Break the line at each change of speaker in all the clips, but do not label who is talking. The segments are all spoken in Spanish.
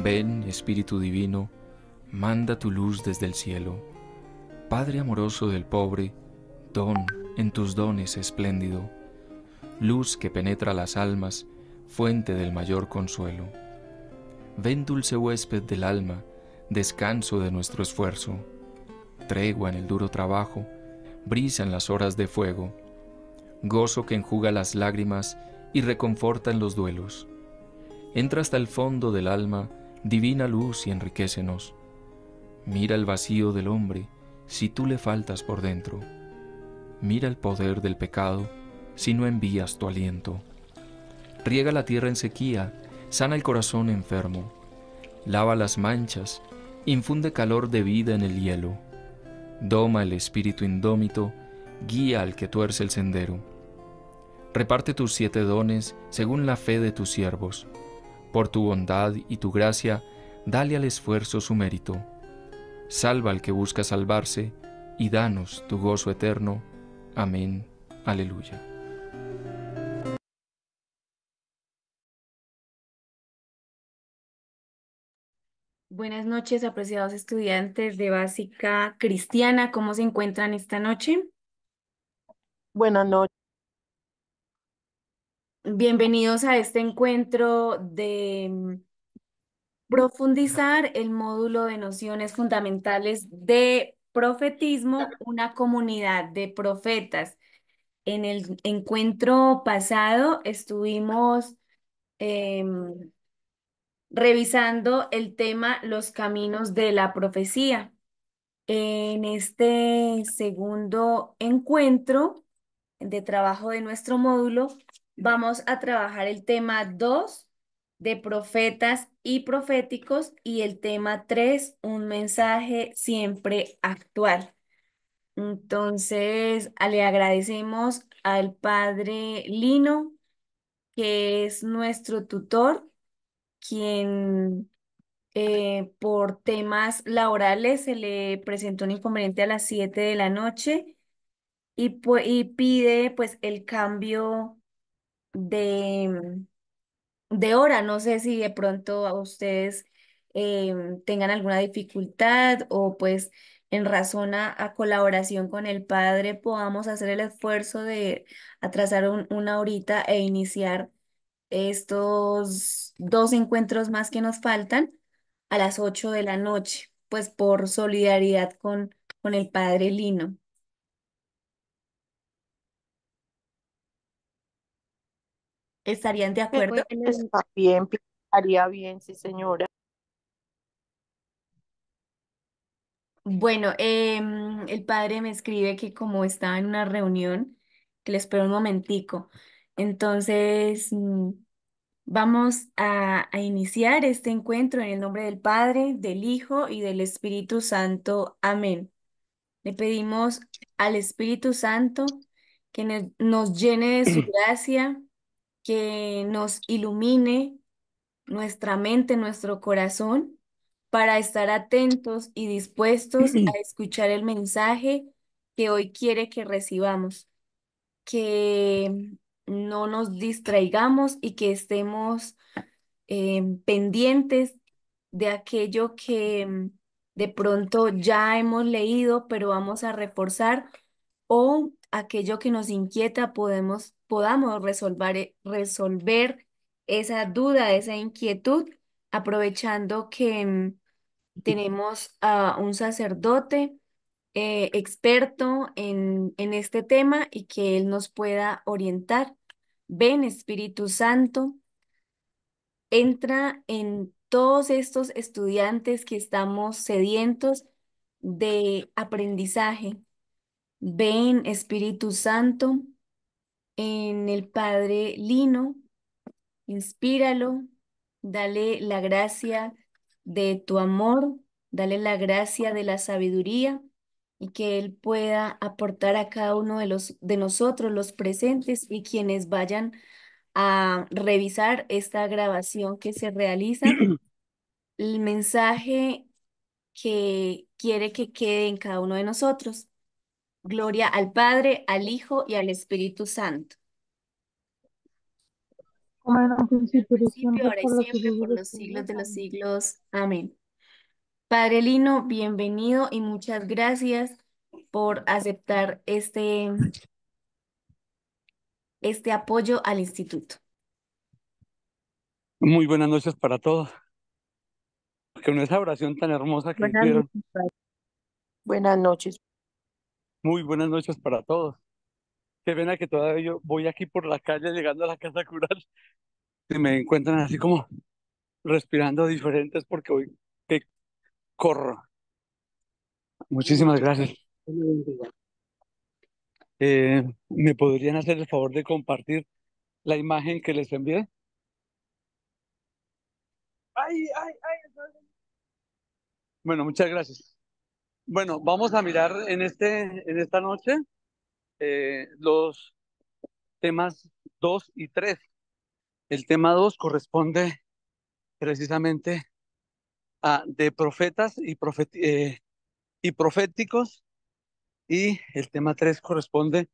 Ven, Espíritu Divino, manda tu luz desde el cielo. Padre amoroso del pobre, don en tus dones espléndido, luz que penetra las almas, fuente del mayor consuelo. Ven, dulce huésped del alma, descanso de nuestro esfuerzo, tregua en el duro trabajo, brisa en las horas de fuego, gozo que enjuga las lágrimas y reconforta en los duelos. Entra hasta el fondo del alma, divina luz, y enriquécenos. Mira el vacío del hombre, si tú le faltas por dentro. Mira el poder del pecado, si no envías tu aliento. Riega la tierra en sequía, sana el corazón enfermo. Lava las manchas, infunde calor de vida en el hielo. Doma el espíritu indómito, guía al que tuerce el sendero. Reparte tus 7 dones según la fe de tus siervos. Por tu bondad y tu gracia, dale al esfuerzo su mérito. Salva al que busca salvarse, y danos tu gozo eterno. Amén. Aleluya.
Buenas noches, apreciados estudiantes de Básica Cristiana. ¿Cómo se encuentran esta noche?
Buenas noches.
Bienvenidos a este encuentro de profundizar el módulo de nociones fundamentales de profetismo, una comunidad de profetas. En el encuentro pasado estuvimos em, revisando el tema Los caminos de la profecía. En este segundo encuentro de trabajo de nuestro módulo, vamos a trabajar el tema 2 de profetas y proféticos y el tema 3, un mensaje siempre actual. Entonces, le agradecemos al padre Lino, que es nuestro tutor, quien por temas laborales se le presentó un inconveniente a las 7 de la noche y pide pues el cambio de, de hora. No sé si de pronto a ustedes tengan alguna dificultad o pues en razón a colaboración con el padre podamos hacer el esfuerzo de atrasar una horita e iniciar estos 2 encuentros más que nos faltan a las 8 de la noche, pues por solidaridad con el padre Lino. ¿Estarían de acuerdo?
Está bien, estaría bien, sí, señora.
Bueno, el padre me escribe que como estaba en una reunión, que le espero un momentico. Entonces, vamos a iniciar este encuentro en el nombre del Padre, del Hijo y del Espíritu Santo. Amén. Le pedimos al Espíritu Santo que nos llene de su gracia, que nos ilumine nuestra mente, nuestro corazón, para estar atentos y dispuestos a escuchar el mensaje que hoy quiere que recibamos, que no nos distraigamos y que estemos pendientes de aquello que de pronto ya hemos leído, pero vamos a reforzar, o aquello que nos inquieta, podamos resolver esa duda, esa inquietud, aprovechando que tenemos a un sacerdote experto en este tema y que él nos pueda orientar. Ven, Espíritu Santo, entra en todos estos estudiantes que estamos sedientos de aprendizaje. Ven, Espíritu Santo, en el Padre Lino, inspíralo, dale la gracia de tu amor, dale la gracia de la sabiduría y que Él pueda aportar a cada uno de nosotros, los presentes y quienes vayan a revisar esta grabación que se realiza, el mensaje que quiere que quede en cada uno de nosotros. Gloria al Padre, al Hijo y al Espíritu Santo.
como era en un principio, y
Principio,
siempre,
ahora y
por los
siempre,
siglos de
por
los
los siglos
siglos.
de los
Amén.
siglos. Amén. Padre Lino, bienvenido y muchas gracias por aceptar este apoyo al instituto.
Muy buenas noches para todos. Con esa oración tan hermosa que
Buenas
hicieron,
noches, padre. Buenas noches.
muy buenas noches para todos. Qué pena que todavía yo voy aquí por la calle llegando a la casa cural y me encuentran así como respirando diferentes porque hoy que corro. Muchísimas gracias. ¿Me podrían hacer el favor de compartir la imagen que les envié? ¡Ay, ay, ay! Bueno, muchas gracias. Bueno, vamos a mirar en esta noche los temas 2 y 3. El tema 2 corresponde precisamente a de profetas y proféticos, y el tema 3 corresponde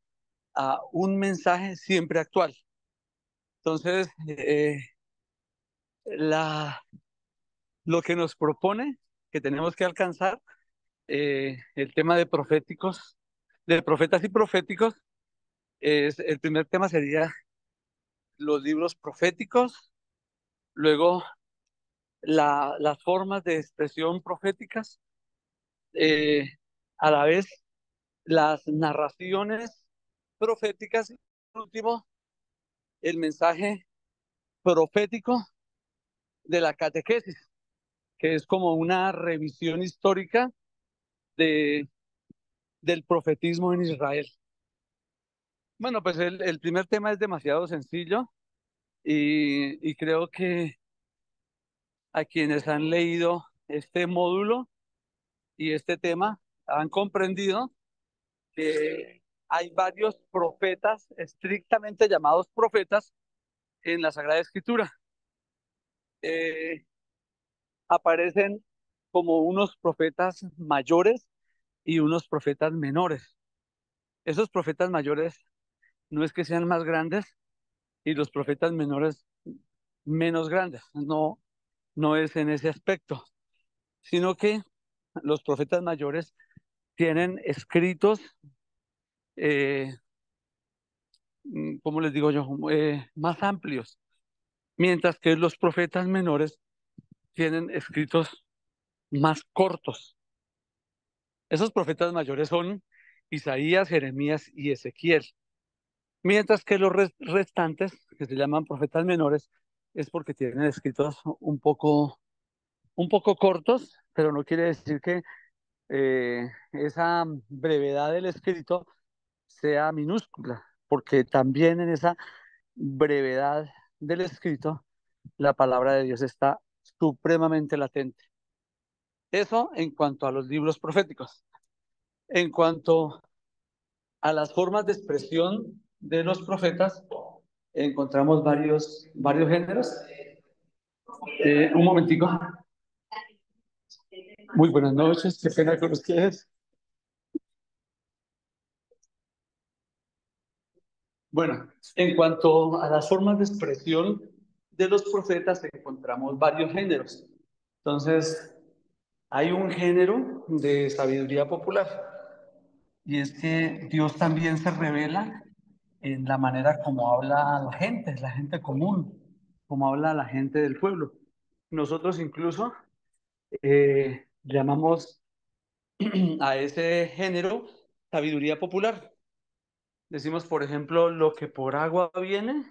a un mensaje siempre actual. Entonces, la, lo que nos propone que tenemos que alcanzar, el tema de profetas y proféticos, el primer tema sería los libros proféticos, luego las formas de expresión proféticas, eh, a la vez las narraciones proféticas y por último el mensaje profético de la catequesis, que es como una revisión histórica de, del profetismo en Israel. Bueno, pues el primer tema es demasiado sencillo y creo que a quienes han leído este módulo y este tema han comprendido que hay varios profetas estrictamente llamados profetas en la Sagrada Escritura. Eh, Aparecen como unos profetas mayores y unos profetas menores. Esos profetas mayores no es que sean más grandes y los profetas menores menos grandes, no, no es en ese aspecto, sino que los profetas mayores tienen escritos, eh, ¿cómo les digo yo? Más amplios, mientras que los profetas menores tienen escritos más cortos. Esos profetas mayores son Isaías, Jeremías y Ezequiel, mientras que los restantes, que se llaman profetas menores, es porque tienen escritos un poco cortos, pero no quiere decir que esa brevedad del escrito sea minúscula, porque también en esa brevedad del escrito la palabra de Dios está supremamente latente. Eso en cuanto a los libros proféticos. En cuanto a las formas de expresión de los profetas, encontramos varios géneros. Un momentico. Muy buenas noches, qué pena con ustedes. Bueno, en cuanto a las formas de expresión de los profetas, encontramos varios géneros. Entonces, hay un género de sabiduría popular, y es que Dios también se revela en la manera como habla la gente común, como habla la gente del pueblo. Nosotros incluso llamamos a ese género sabiduría popular. Decimos, por ejemplo, lo que por agua viene.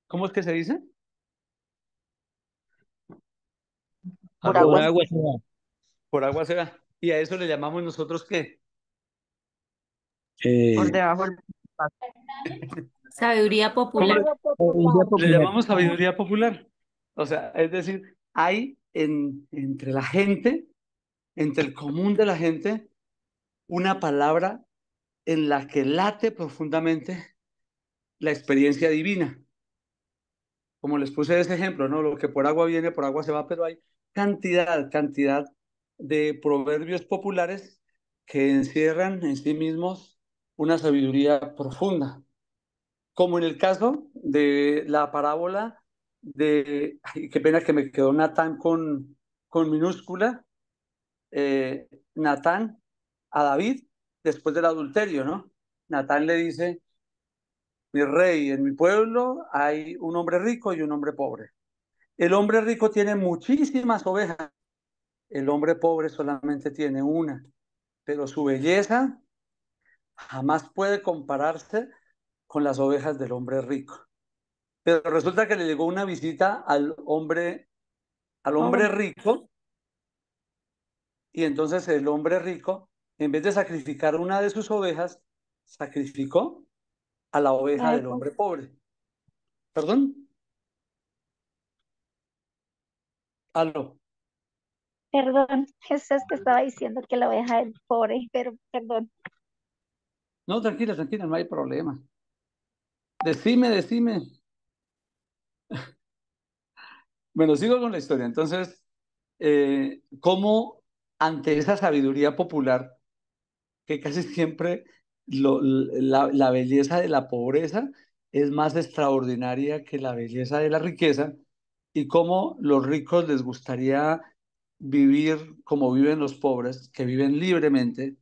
¿Cómo es que se dice?
Por
¿Aló?
Por
agua.
agua se va.
Por agua se va. Y a eso le llamamos nosotros ¿qué?
Por
Eh,
debajo del paso.
Sabiduría
¿Cómo
popular.
le,
sabiduría
le
popular.
llamamos sabiduría popular? O sea, es decir, hay entre la gente, entre el común de la gente, una palabra en la que late profundamente la experiencia divina. Como les puse ese ejemplo, ¿no? Lo que por agua viene, por agua se va, pero hay cantidad de proverbios populares que encierran en sí mismos una sabiduría profunda. como en el caso de la parábola ay, qué pena que me quedó Natán con minúscula, Natán a David después del adulterio, ¿no? Natán le dice, mi rey, en mi pueblo hay un hombre rico y un hombre pobre. El hombre rico tiene muchísimas ovejas, el hombre pobre solamente tiene una, pero su belleza jamás puede compararse con las ovejas del hombre rico. Pero resulta que le llegó una visita al hombre
Pobre.
rico, y entonces el hombre rico, en vez de sacrificar una de sus ovejas, sacrificó a la oveja
Ay,
del hombre pobre. ¿Perdón? Aló.
perdón, eso es que estaba diciendo que la oveja del pobre, pero perdón.
No, tranquila, tranquila, no hay problema. Decime. Bueno, sigo con la historia. Entonces, ¿cómo ante esa sabiduría popular, que casi siempre la belleza de la pobreza es más extraordinaria que la belleza de la riqueza, y cómo los ricos les gustaría vivir como viven los pobres, que viven libremente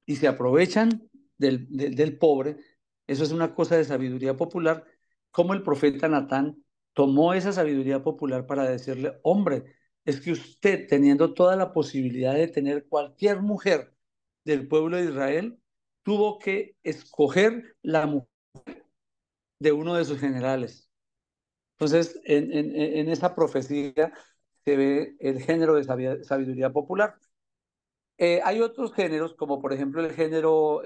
y se aprovechan del pobre? Eso es una cosa de sabiduría popular, como el profeta Natán tomó esa sabiduría popular para decirle, hombre, es que usted, teniendo toda la posibilidad de tener cualquier mujer del pueblo de Israel, tuvo que escoger la mujer de uno de sus generales. Entonces, en esa profecía se ve el género de sabiduría popular. Hay otros géneros, como por ejemplo el género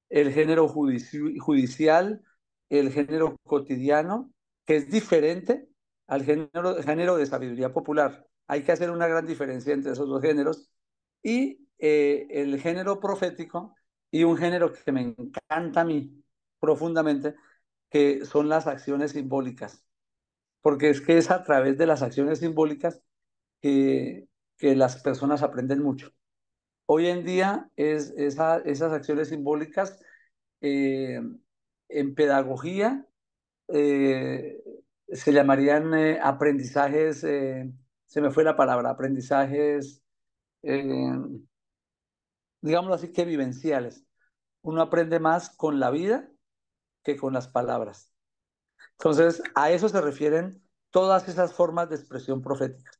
el género judicial, el género cotidiano, que es diferente al género de sabiduría popular. Hay que hacer una gran diferencia entre esos dos géneros. Y el género profético, y un género que me encanta a mí profundamente, que son las acciones simbólicas. Porque es que es a través de las acciones simbólicas que, que las personas aprenden mucho. Hoy en día esas acciones simbólicas eh, en pedagogía eh, se llamarían aprendizajes, se me fue la palabra, aprendizajes, eh, digámoslo así, que vivenciales. Uno aprende más con la vida que con las palabras. Entonces, a eso se refieren todas esas formas de expresión profética.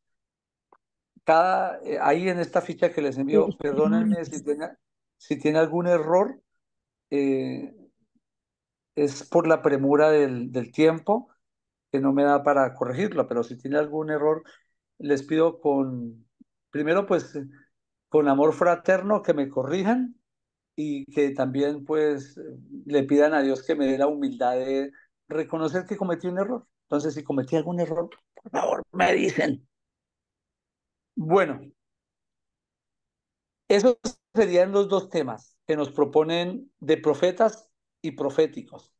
Ahí en esta ficha que les envío, perdónenme si tiene algún error, eh, es por la premura del tiempo, que no me da para corregirlo, pero si tiene algún error, les pido primero pues con amor fraterno que me corrijan, y que también pues le pidan a Dios que me dé la humildad de reconocer que cometí un error. Entonces, si cometí algún error, por favor, me dicen. Bueno, esos serían los dos temas que nos proponen de profetas y proféticos.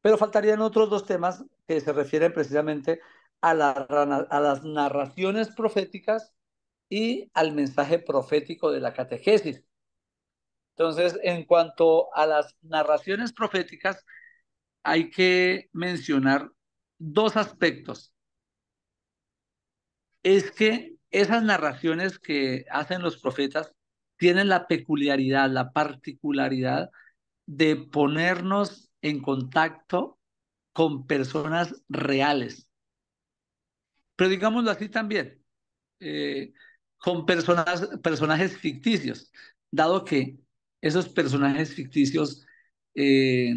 Pero faltarían otros dos temas que se refieren precisamente a las narraciones proféticas y al mensaje profético de la catequesis. Entonces, en cuanto a las narraciones proféticas, hay que mencionar dos aspectos. Es que esas narraciones que hacen los profetas tienen la peculiaridad, la particularidad de ponernos en contacto con personas reales, pero digámoslo así también, eh, con personajes ficticios, dado que esos personajes ficticios eh,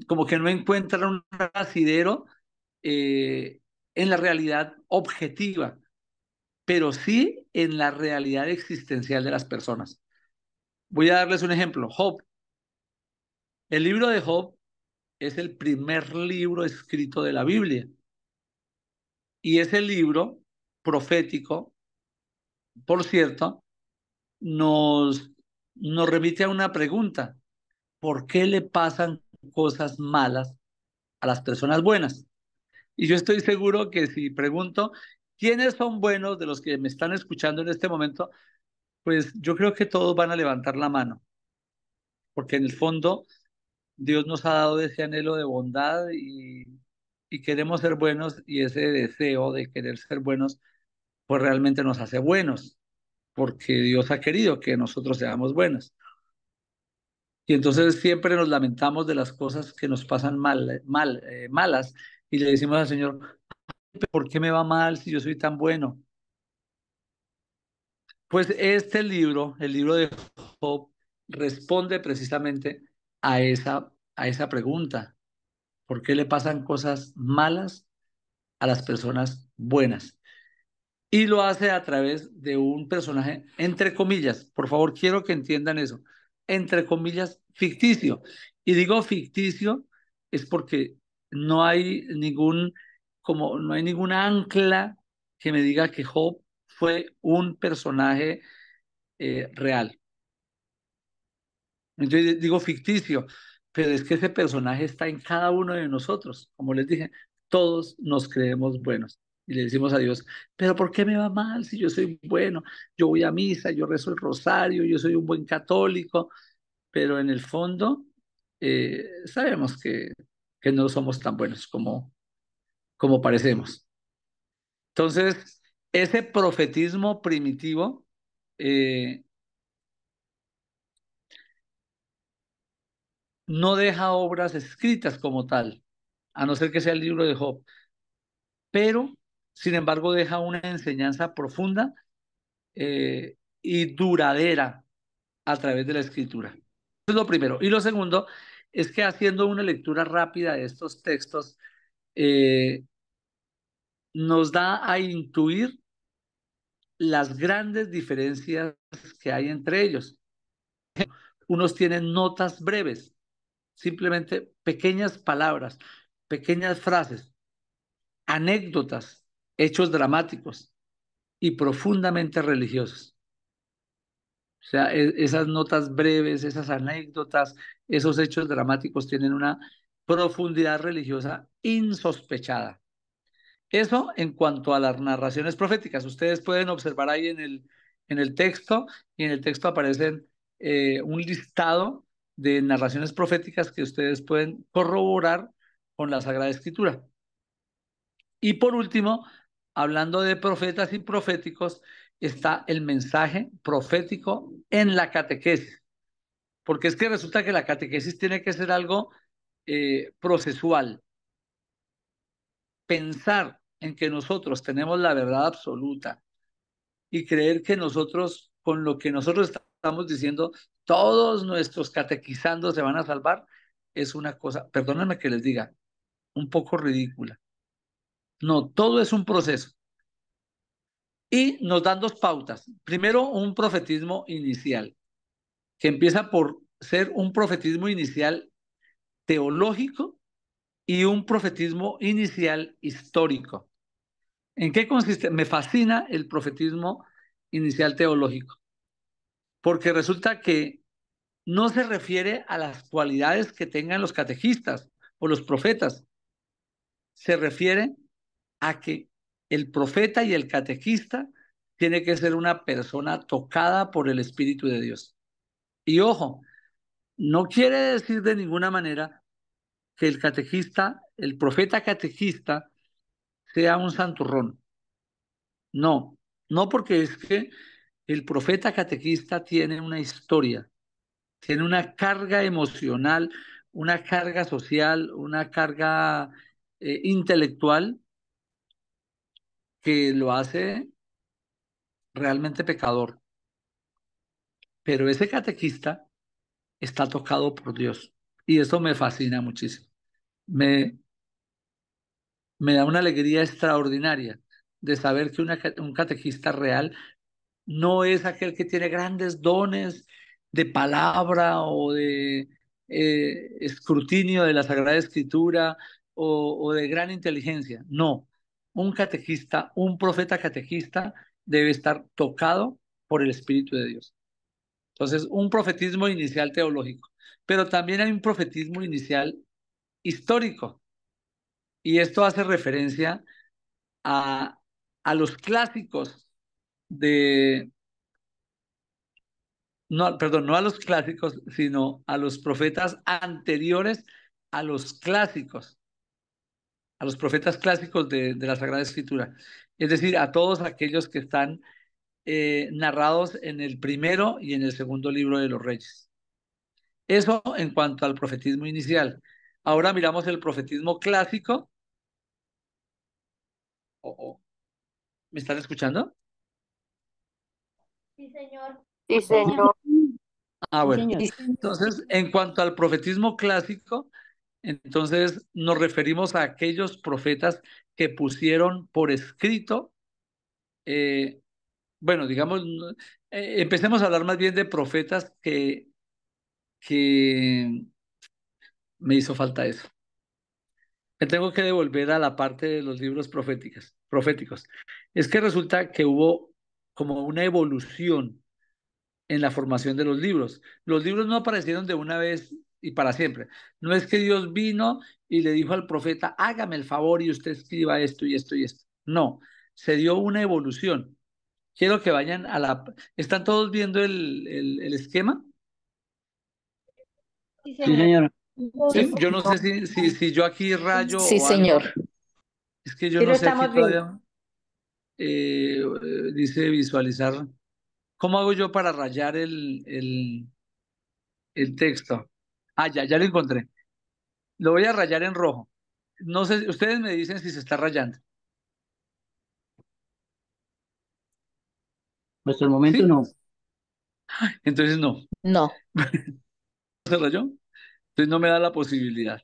como que no encuentran un asidero eh, en la realidad objetiva, pero sí en la realidad existencial de las personas. Voy a darles un ejemplo. Job. El libro de Job es el primer libro escrito de la Biblia, y ese libro profético, por cierto, nos remite a una pregunta: ¿por qué le pasan cosas malas a las personas buenas? Y yo estoy seguro que si pregunto quiénes son buenos de los que me están escuchando en este momento, pues yo creo que todos van a levantar la mano, porque en el fondo Dios nos ha dado ese anhelo de bondad y queremos ser buenos y ese deseo de querer ser buenos, pues realmente nos hace buenos, porque Dios ha querido que nosotros seamos buenos. Y entonces siempre nos lamentamos de las cosas que nos pasan malas y le decimos al Señor, ¿por qué me va mal si yo soy tan bueno? Pues este libro, el libro de Job, responde precisamente a esa pregunta. ¿Por qué le pasan cosas malas a las personas buenas? Y lo hace a través de un personaje, entre comillas, por favor, quiero que entiendan eso, entre comillas, ficticio. Y digo ficticio es porque no hay no hay ninguna ancla que me diga que Job fue un personaje real. Yo digo ficticio, pero es que ese personaje está en cada uno de nosotros. Como les dije, todos nos creemos buenos. Y le decimos a Dios, pero ¿por qué me va mal si yo soy bueno? Yo voy a misa, yo rezo el rosario, yo soy un buen católico, pero en el fondo sabemos que no somos tan buenos como parecemos. Entonces, ese profetismo primitivo eh, no deja obras escritas como tal, a no ser que sea el libro de Job, pero sin embargo deja una enseñanza profunda y duradera a través de la escritura. Eso es lo primero. Y lo segundo es que haciendo una lectura rápida de estos textos, eh, nos da a intuir las grandes diferencias que hay entre ellos. Unos tienen notas breves, simplemente pequeñas palabras, pequeñas frases, anécdotas, hechos dramáticos y profundamente religiosos. O sea, esas notas breves, esas anécdotas, esos hechos dramáticos tienen una profundidad religiosa insospechada. Eso en cuanto a las narraciones proféticas. Ustedes pueden observar ahí en el texto, y en el texto aparecen un listado de narraciones proféticas que ustedes pueden corroborar con la Sagrada Escritura. Y por último, hablando de profetas y proféticos, está el mensaje profético en la catequesis, porque es que resulta que la catequesis tiene que ser algo procesual. Pensar en que nosotros tenemos la verdad absoluta y creer que nosotros, con lo que nosotros estamos diciendo, todos nuestros catequizandos se van a salvar, es una cosa, perdónenme que les diga, un poco ridícula. No, todo es un proceso. Y nos dan dos pautas. Primero, un profetismo inicial, que empieza por ser un profetismo inicial teológico y un profetismo inicial histórico. ¿En qué consiste? Me fascina el profetismo inicial teológico, porque resulta que no se refiere a las cualidades que tengan los catequistas o los profetas, se refiere a que el profeta y el catequista tiene que ser una persona tocada por el Espíritu de Dios. Y ojo, no quiere decir de ninguna manera que el catequista, el profeta catequista, sea un santurrón. No, no, porque es que el profeta catequista tiene una historia, tiene una carga emocional, una carga social, una carga intelectual que lo hace realmente pecador. Pero ese catequista está tocado por Dios y eso me fascina muchísimo. Me, me da una alegría extraordinaria de saber que un catequista real no es aquel que tiene grandes dones de palabra o de escrutinio de la Sagrada Escritura o de gran inteligencia. No, un catequista, un profeta catequista debe estar tocado por el Espíritu de Dios. Entonces, un profetismo inicial teológico, pero también hay un profetismo inicial histórico y esto hace referencia a, a los clásicos de no, perdón, no a los clásicos, sino a los profetas anteriores a los clásicos, a los profetas clásicos de la Sagrada Escritura. Es decir, a todos aquellos que están narrados en el primero y en el segundo libro de los Reyes. Eso en cuanto al profetismo inicial. Ahora miramos el profetismo clásico. ¿Me están escuchando?
Sí, señor.
Sí, señor.
Ah,
Sí,
bueno.
señor.
Entonces, en cuanto al profetismo clásico, entonces nos referimos a aquellos profetas que pusieron por escrito, eh, bueno, digamos, empecemos a hablar más bien de profetas que me hizo falta eso. Me tengo que devolver a la parte de los libros proféticos. Es que resulta que hubo como una evolución en la formación de los libros. Los libros no aparecieron de una vez y para siempre. No es que Dios vino y le dijo al profeta, hágame el favor y usted escriba esto y esto y esto. No, se dio una evolución. Quiero que vayan a la... ¿Están todos viendo el esquema?
Sí,
Sí,
señor.
señor.
¿Sí? Yo no sé si yo aquí rayo
Sí,
o algo.
señor.
Es que yo
Sí,
no
lo
sé aquí
estamos viendo.
todavía. Dice visualizar. ¿Cómo hago yo para rayar el texto? Ah, ya lo encontré. Lo voy a rayar en rojo. No sé, ustedes me dicen si se está rayando.
Hasta el momento
¿Sí?
no.
Entonces no.
No.
¿Se rayó? Entonces no me da la posibilidad.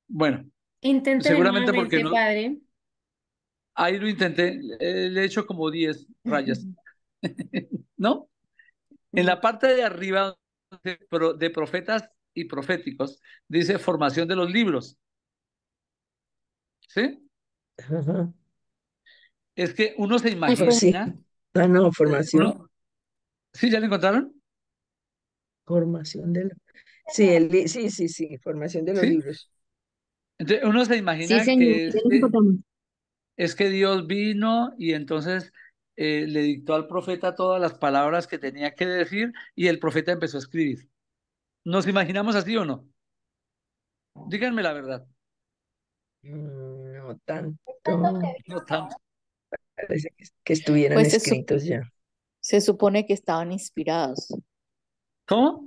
Bueno,
Inténtelo
seguramente porque
nuevamente,
no.
padre.
Ahí lo intenté. Le he hecho como 10 rayas. ¿No? En la parte de arriba de profetas y proféticos dice formación de los libros. ¿Sí?
Ajá.
Es que uno se
Sí,
Oh, sí.
imagina,
Ah, no, formación.
uno, ¿sí? ¿Ya lo encontraron?
Formación de Sí, sí, sí, sí, formación de los
¿Sí?
libros.
Entonces uno se
sí,
imagina
señor.
que
Ya lo encontramos.
es que Dios vino y entonces le dictó al profeta todas las palabras que tenía que decir y el profeta empezó a escribir. ¿Nos imaginamos así o no? Díganme la verdad.
No tanto.
No tanto.
Parece que estuvieran
Pues
escritos ya.
se supone que estaban inspirados.
¿Cómo?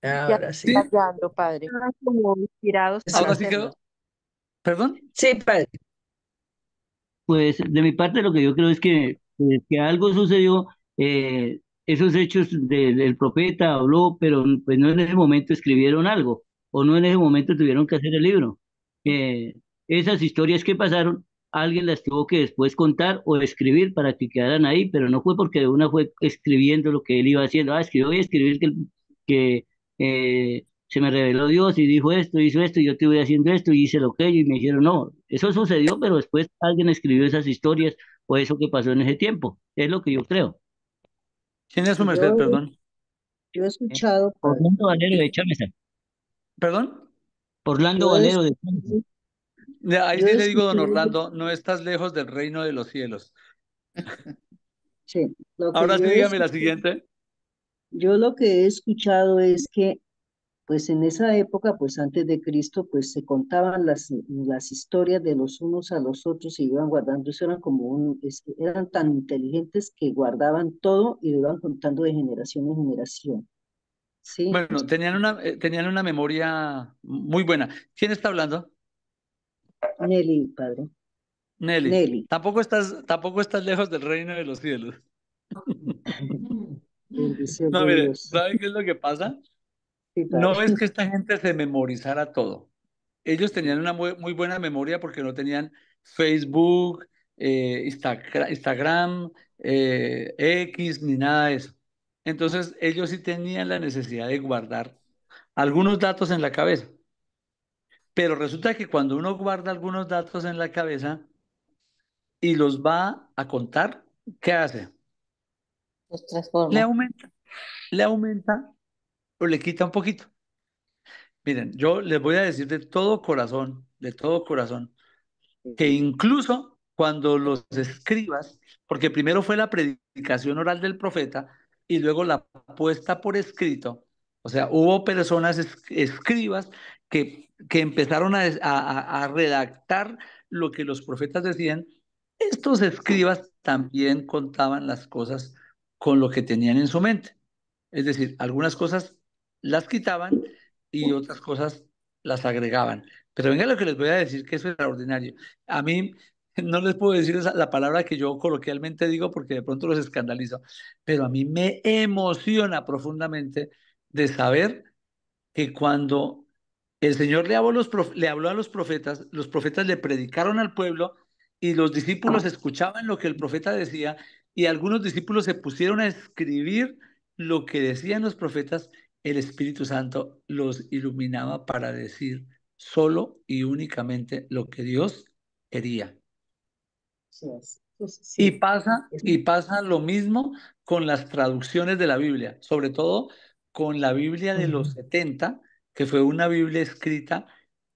Ya
Ahora sí.
¿Sí?
fallando, padre.
Estaban como inspirados para
Ahora
Sí,
sí
hacerlo.
quedó. ¿Perdón?
sí, padre.
Pues de mi parte lo que yo creo es que algo sucedió, esos hechos del profeta habló, pero pues no en ese momento escribieron algo, o no en ese momento tuvieron que hacer el libro. Eh, Esas historias que pasaron, alguien las tuvo que después contar o escribir para que quedaran ahí, pero no fue porque de una fue escribiendo lo que él iba haciendo. Ah, escribió y escribir que se me reveló Dios y dijo esto, hizo esto, y yo estuve haciendo esto y hice lo que y me dijeron, no, eso sucedió, pero después alguien escribió esas historias o eso que pasó en ese tiempo. Es lo que yo creo.
¿Quién es su merced?
Yo,
Perdón.
yo he escuchado, padre,
Orlando Valero de
¿Qui-
Chámeza.
¿Perdón?
Orlando
yo he,
Valero
es-
de Chámeza.
Ahí
yo
sí
he
le digo, don
escuchado,
Orlando, no estás lejos del reino de los cielos.
sí, lo que
Ahora
yo
sí
he
dígame la
escuchado,
siguiente.
yo lo que he escuchado es que, pues en esa época, pues antes de Cristo, pues se contaban las historias de los unos a los otros y iban guardando, eso eran como eran tan inteligentes que guardaban todo y lo iban contando de generación en generación, ¿sí?
Bueno, tenían una memoria muy buena. ¿Quién está hablando?
Nelly, padre,
Nelly.
Nelly,
Tampoco estás lejos del reino de los cielos.
bendición
No,
de
mire,
Dios,
¿sabe qué es lo que pasa?
sí,
No
padre,
es que esta gente se memorizara todo. Ellos tenían una muy buena memoria porque no tenían Facebook, Instagram, X, ni nada de eso. Entonces, ellos sí tenían la necesidad de guardar algunos datos en la cabeza. Pero resulta que cuando uno guarda algunos datos en la cabeza y los va a contar, ¿qué hace?
Los
Le
transforma.
aumenta, le aumenta o le quita un poquito. Miren, yo les voy a decir de todo corazón, que incluso cuando los escribas, porque primero fue la predicación oral del profeta y luego la puesta por escrito, o sea, hubo personas escribas que empezaron a redactar lo que los profetas decían. Estos escribas también contaban las cosas con lo que tenían en su mente. Es decir, algunas cosas las quitaban y otras cosas las agregaban. Pero venga lo que les voy a decir, que eso es extraordinario. A mí no les puedo decir la palabra que yo coloquialmente digo porque de pronto los escandalizo, pero a mí me emociona profundamente de saber que cuando el Señor le habló a los profetas le predicaron al pueblo y los discípulos escuchaban lo que el profeta decía y algunos discípulos se pusieron a escribir lo que decían los profetas, el Espíritu Santo los iluminaba para decir solo y únicamente lo que Dios quería.
Sí,
Y
sí,
pasa,
es-
y pasa lo mismo con las traducciones de la Biblia, sobre todo con la Biblia de los
ujú.
70, que fue una Biblia escrita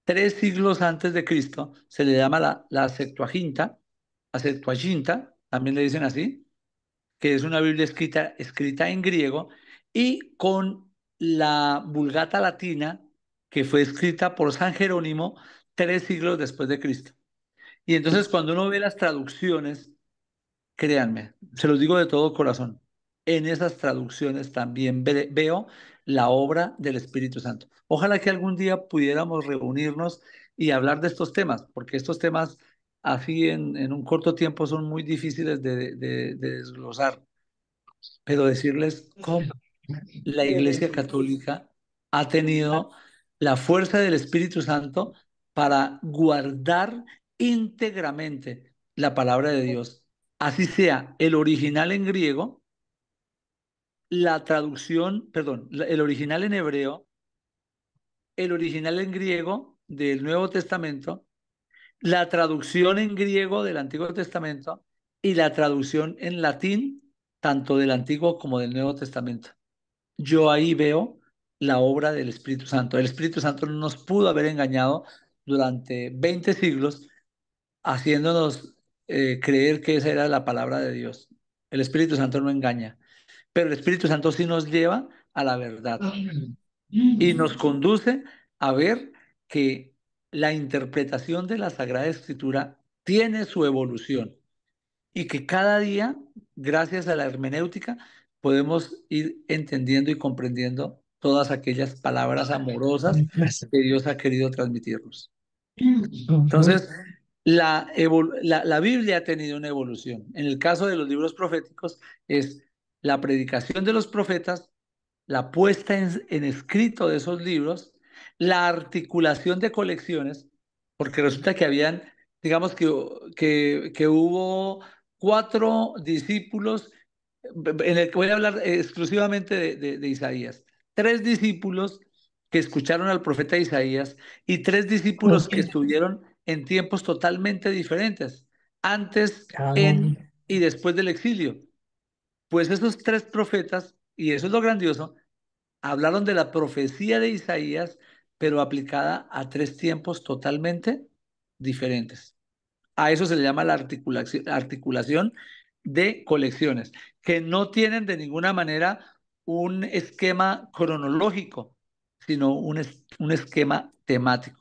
3 siglos antes de Cristo. Se le llama la Septuaginta, también le dicen así, que es una Biblia escrita en griego, y con la Vulgata Latina, que fue escrita por San Jerónimo 3 siglos después de Cristo. Y entonces cuando uno ve las traducciones, créanme, se los digo de todo corazón, en esas traducciones también veo la obra del Espíritu Santo. Ojalá que algún día pudiéramos reunirnos y hablar de estos temas, porque estos temas así en un corto tiempo son muy difíciles de desglosar, pero decirles cómo la Iglesia Católica ha tenido la fuerza del Espíritu Santo para guardar íntegramente la palabra de Dios, así sea el original en griego, la traducción, perdón, el original en hebreo, el original en griego del Nuevo Testamento, la traducción en griego del Antiguo Testamento y la traducción en latín, tanto del Antiguo como del Nuevo Testamento. Yo ahí veo la obra del Espíritu Santo. El Espíritu Santo no nos pudo haber engañado durante 20 siglos, haciéndonos creer que esa era la palabra de Dios. El Espíritu Santo no engaña, pero el Espíritu Santo sí nos lleva a la verdad y nos conduce a ver que la interpretación de la Sagrada Escritura tiene su evolución y que cada día, gracias a la hermenéutica, podemos ir entendiendo y comprendiendo todas aquellas palabras amorosas que Dios ha querido transmitirnos.
Ujú.
Entonces, la Biblia ha tenido una evolución. En el caso de los libros proféticos, es la predicación de los profetas, la puesta en escrito de esos libros, la articulación de colecciones, porque resulta que habían, digamos que hubo 4 discípulos, voy a hablar exclusivamente de Isaías, 3 discípulos que escucharon al profeta Isaías y 3 discípulos que estuvieron en tiempos totalmente diferentes, antes,
Ah,
en y después del exilio. Pues esos 3 profetas, y eso es lo grandioso, hablaron de la profecía de Isaías, pero aplicada a 3 tiempos totalmente diferentes. A eso se le llama la articulación de colecciones, que no tienen de ninguna manera un esquema cronológico, sino un esquema temático.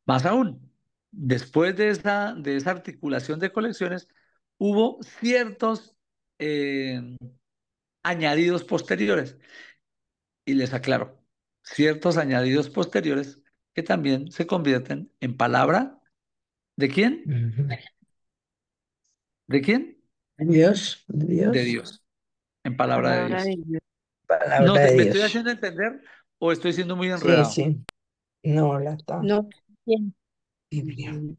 Más aún, después de esa articulación de colecciones, hubo ciertos eh, añadidos posteriores. Y les aclaro, ciertos añadidos posteriores que también se convierten en palabra ¿de quién?
ujú.
¿De quién?
Dios,
De
Dios,
Dios, en palabra de
Palabra
Dios.
de Dios.
No
palabra
sé,
de
¿me estoy
Dios.
haciendo entender o estoy siendo muy
Sí,
enredado?
sí, no la está.
No, bien.
Biblia.
Eh,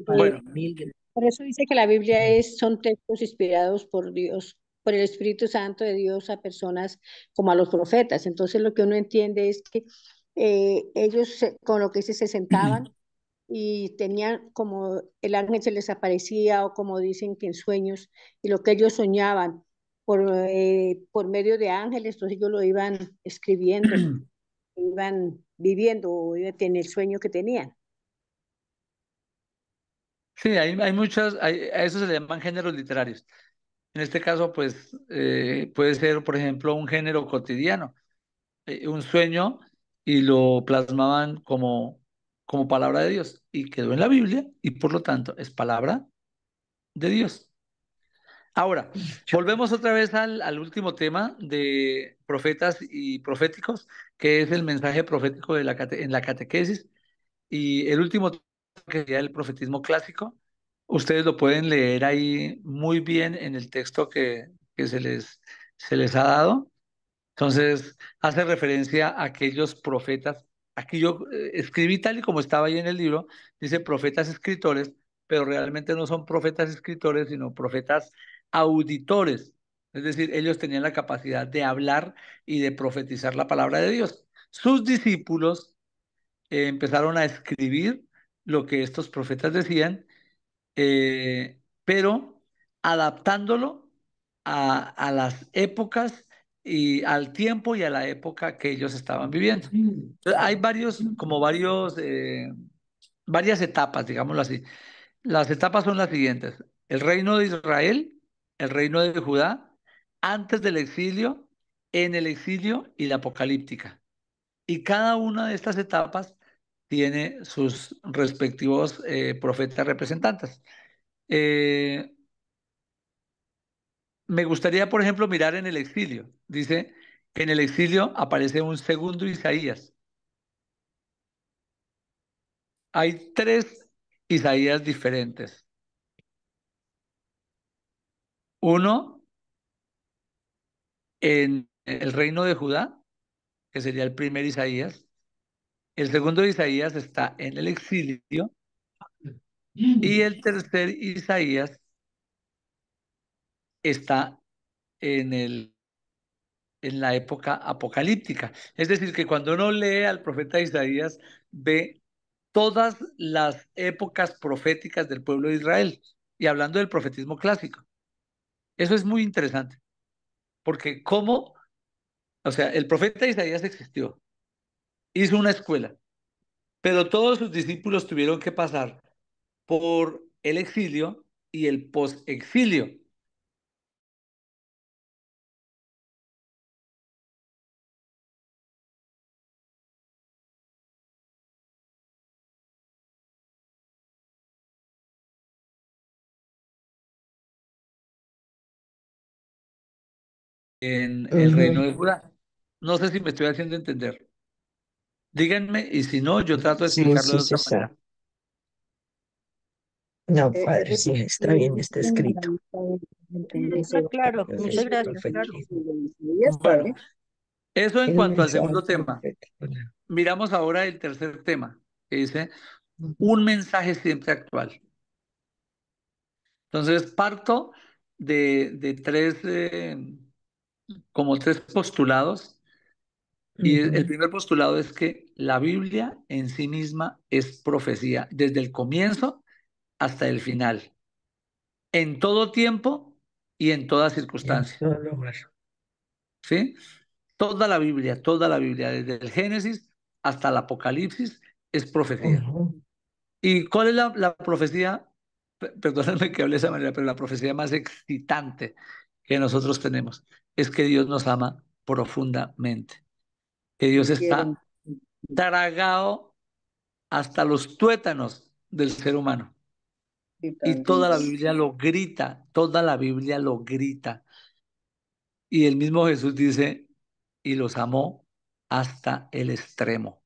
Bueno,
por eso dice que la Biblia son textos inspirados por Dios, por el Espíritu Santo de Dios a personas como a los profetas. Entonces lo que uno entiende es que con lo que se sentaban y tenían como el ángel se les aparecía o como dicen que en sueños y lo que ellos soñaban por medio de ángeles, entonces ellos lo iban escribiendo, iban viviendo o iban en el sueño que tenían.
Sí, hay muchas, a eso se le llaman géneros literarios. En este caso, pues puede ser, por ejemplo, un género cotidiano, un sueño, y lo plasmaban como palabra de Dios y quedó en la Biblia y por lo tanto es palabra de Dios. Ahora, volvemos otra vez al último tema de profetas y proféticos, que es el mensaje profético en la catequesis. Y el último tema, que sería el profetismo clásico, ustedes lo pueden leer ahí muy bien en el texto que se les ha dado. Entonces, hace referencia a aquellos profetas. Aquí yo escribí tal y como estaba ahí en el libro, dice profetas escritores, pero realmente no son profetas escritores, sino profetas auditores. Es decir, ellos tenían la capacidad de hablar y de profetizar la palabra de Dios. Sus discípulos empezaron a escribir lo que estos profetas decían, pero adaptándolo a las épocas y al tiempo y a la época que ellos estaban viviendo. Entonces, hay varias etapas, digámoslo así. Las etapas son las siguientes: el reino de Israel, el reino de Judá, antes del exilio, en el exilio y la apocalíptica. Y cada una de estas etapas tiene sus respectivos profetas representantes. Eh, Me gustaría, por ejemplo, mirar en el exilio. Dice que en el exilio aparece un segundo Isaías. Hay tres Isaías diferentes. Uno en el reino de Judá, que sería el primer Isaías. El segundo Isaías está en el exilio. Y el tercer Isaías está en en la época apocalíptica. Es decir, que cuando uno lee al profeta Isaías, ve todas las épocas proféticas del pueblo de Israel. Y hablando del profetismo clásico, eso es muy interesante, porque o sea, el profeta Isaías existió, hizo una escuela, pero todos sus discípulos tuvieron que pasar por el exilio y el post-exilio. En el reino
Ujú.
de Judá. No sé si me estoy haciendo entender. Díganme, y si no, yo trato de
Sí,
explicarlo
sí,
de
sí
otra
está.
manera.
No,
Es
padre, sí,
decir,
está bien, está
en la
escrito.
lista de
Sí,
entender
está claro. Muchas
Entonces,
gracias,
perfecto.
claro.
Isaías,
Bueno,
padre.
eso en
El
cuanto al
mensaje
segundo tema.
perfecto.
Miramos ahora el tercer tema, que dice
Ujú.
un mensaje siempre actual. Entonces, parto de como tres postulados. Y el
Ujú.
primer postulado es que la Biblia en sí misma es profecía, desde el comienzo hasta el final, en todo tiempo y en toda
En
circunstancia.
todo lugar.
¿Sí? Toda la Biblia, desde el Génesis hasta el Apocalipsis, es profecía.
Ujú.
¿Y cuál es la profecía? Perdónenme que hable de esa manera, pero la profecía más excitante que nosotros tenemos es que Dios nos ama profundamente, que
Me
Dios
quieren.
está tragado hasta los tuétanos del ser humano.
Y
Y
también.
toda la Biblia lo grita, toda la Biblia lo grita. Y el mismo Jesús dice, y los amó hasta el extremo,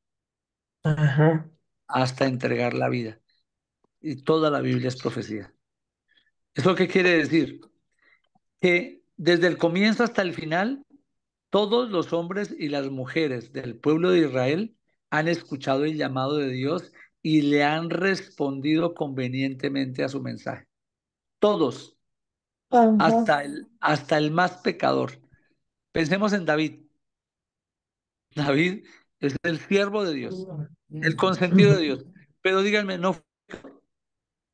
Ajá.
hasta entregar la vida. Y toda la Biblia es profecía. ¿Eso qué quiere decir? Que desde el comienzo hasta el final, todos los hombres y las mujeres del pueblo de Israel han escuchado el llamado de Dios y le han respondido convenientemente a su mensaje. Todos,
Ajá.
hasta el más pecador. Pensemos en David. David es el siervo de Dios, el consentido de
Ujú.
Dios. Pero díganme, no,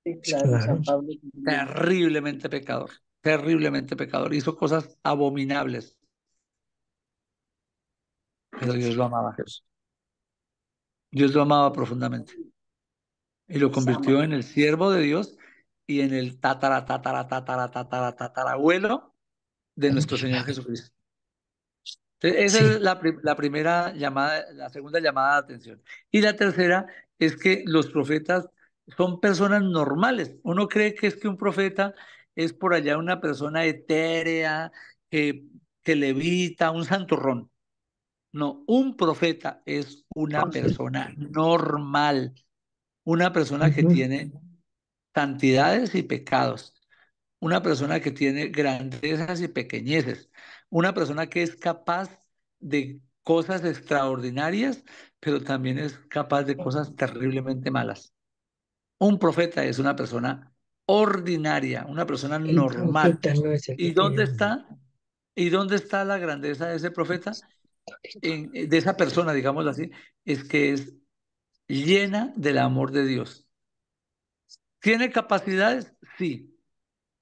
Sí, claro,
Claro.
San Pablo.
terriblemente pecador. Hizo cosas abominables, pero Dios lo amaba.
Pues,
Dios lo amaba profundamente y lo
Nos ama.
convirtió en el siervo de Dios y en el tatarabuelo de nuestro Señor Jesucristo. Entonces, esa
Sí,
es la primera llamada, la segunda llamada de atención. Y la tercera es que los profetas son personas normales. Uno cree que es que un profeta es por allá una persona etérea, que, que levita, un santurrón. No, un profeta es una persona normal, una persona que
ujú,
tiene santidades y pecados, una persona que tiene grandezas y pequeñeces, una persona que es capaz de cosas extraordinarias, pero también es capaz de cosas terriblemente malas. Un profeta es una persona ordinaria, una persona
el
normal.
profeta no es el que
¿Y
tiene
dónde
hambre.
está? ¿Y dónde está la grandeza de ese profeta? De esa persona, digámoslo así, es que es llena del amor de Dios. ¿Tiene capacidades? Sí,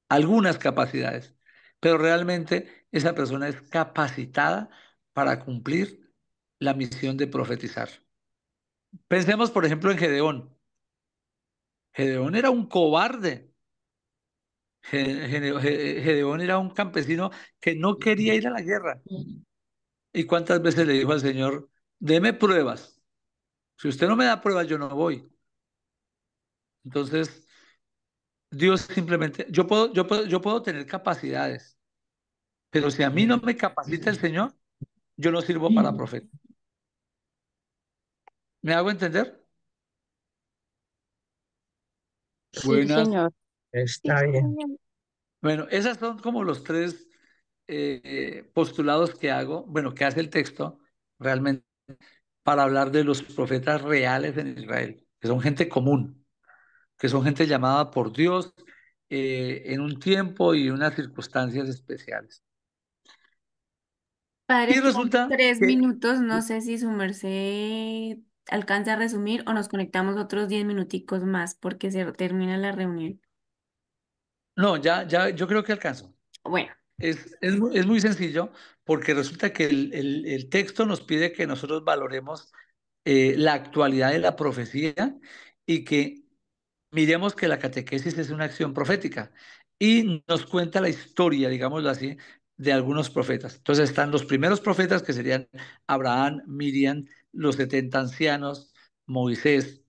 algunas capacidades, pero realmente esa persona es capacitada para cumplir la misión de profetizar. Pensemos, por ejemplo, en Gedeón. Gedeón era un cobarde. Gedeón era un campesino que no quería ir a la guerra. ¿Y cuántas veces le dijo al Señor, deme pruebas? Si usted no me da pruebas, yo no voy. Entonces, Dios simplemente, yo puedo tener capacidades, pero si a mí no me capacita el Señor, yo no sirvo para profeta. ¿Me hago entender?
Sí,
Buenas.
señor.
Está bien.
Bueno, esas son como los tres postulados que hago, bueno, que hace el texto realmente para hablar de los profetas reales en Israel, que son gente común, que son gente llamada por Dios en un tiempo y unas circunstancias especiales. Y
Padre, quedan
resulta
3 minutos. No sé si su merced alcanza a resumir o nos conectamos otros 10 minuticos más porque se termina la reunión.
no, ya, yo creo que alcanzo.
Bueno,
Es muy sencillo porque resulta que el texto nos pide que nosotros valoremos la actualidad de la profecía y que miremos que la catequesis es una acción profética y nos cuenta la historia, digámoslo así, de algunos profetas. Entonces están los primeros profetas que serían Abraham, Miriam, los 70 ancianos, Moisés.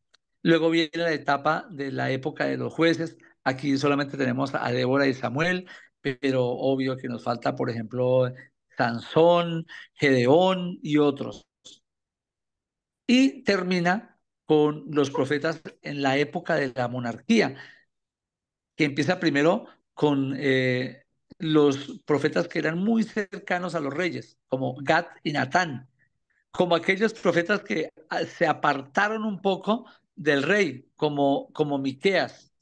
Luego viene la etapa de la época de los jueces. Aquí solamente tenemos a Débora y Samuel, pero obvio que nos falta, por ejemplo, Sansón, Gedeón y otros. Y termina con los profetas en la época de la monarquía, que empieza primero con los profetas que eran muy cercanos a los reyes, como Gad y Natán, como aquellos profetas que se apartaron un poco del rey, como Miqueas,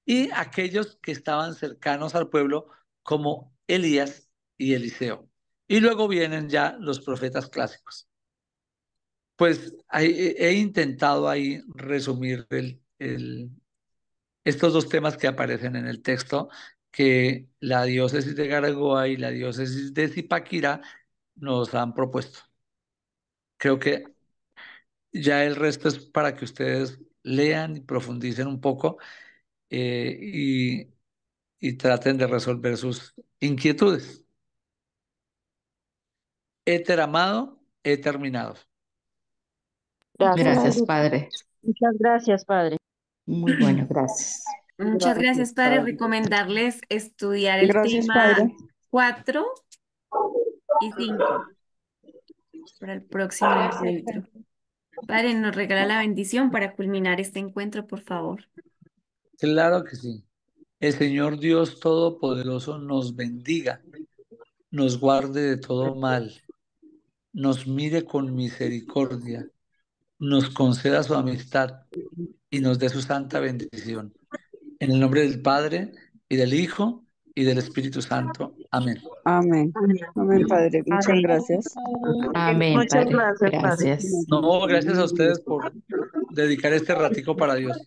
y aquellos que estaban cercanos al pueblo, como Elías y Eliseo. Y luego vienen ya los profetas clásicos. Pues he intentado ahí resumir estos dos temas que aparecen en el texto, que la diócesis de Garagoa y la diócesis de Zipaquirá nos han propuesto. Creo que ya el resto es para que ustedes lean y profundicen un poco y traten de resolver sus inquietudes. Éter amado, he terminado.
Gracias,
Bueno,
Padre.
Padre. Muchas gracias, Padre.
Muy bueno, gracias.
muchas
Gracias,
gracias, Padre.
Padre.
Recomendarles estudiar el
Gracias, Padre.
tema 4 y 5 para el próximo
Gracias,
encuentro.
Padre.
Padre, nos regala la bendición para culminar este encuentro, por favor.
Claro que sí. El Señor Dios Todopoderoso nos bendiga, nos guarde de todo mal, nos mire con misericordia, nos conceda su amistad y nos dé su santa bendición. En el nombre del Padre, y del Hijo, y del Espíritu Santo. Amén.
Amén. Amén, Padre. Muchas
Amén.
gracias.
Amén,
Muchas
Padre.
gracias, Padre.
Gracias.
No, gracias a ustedes por dedicar este ratico para Dios.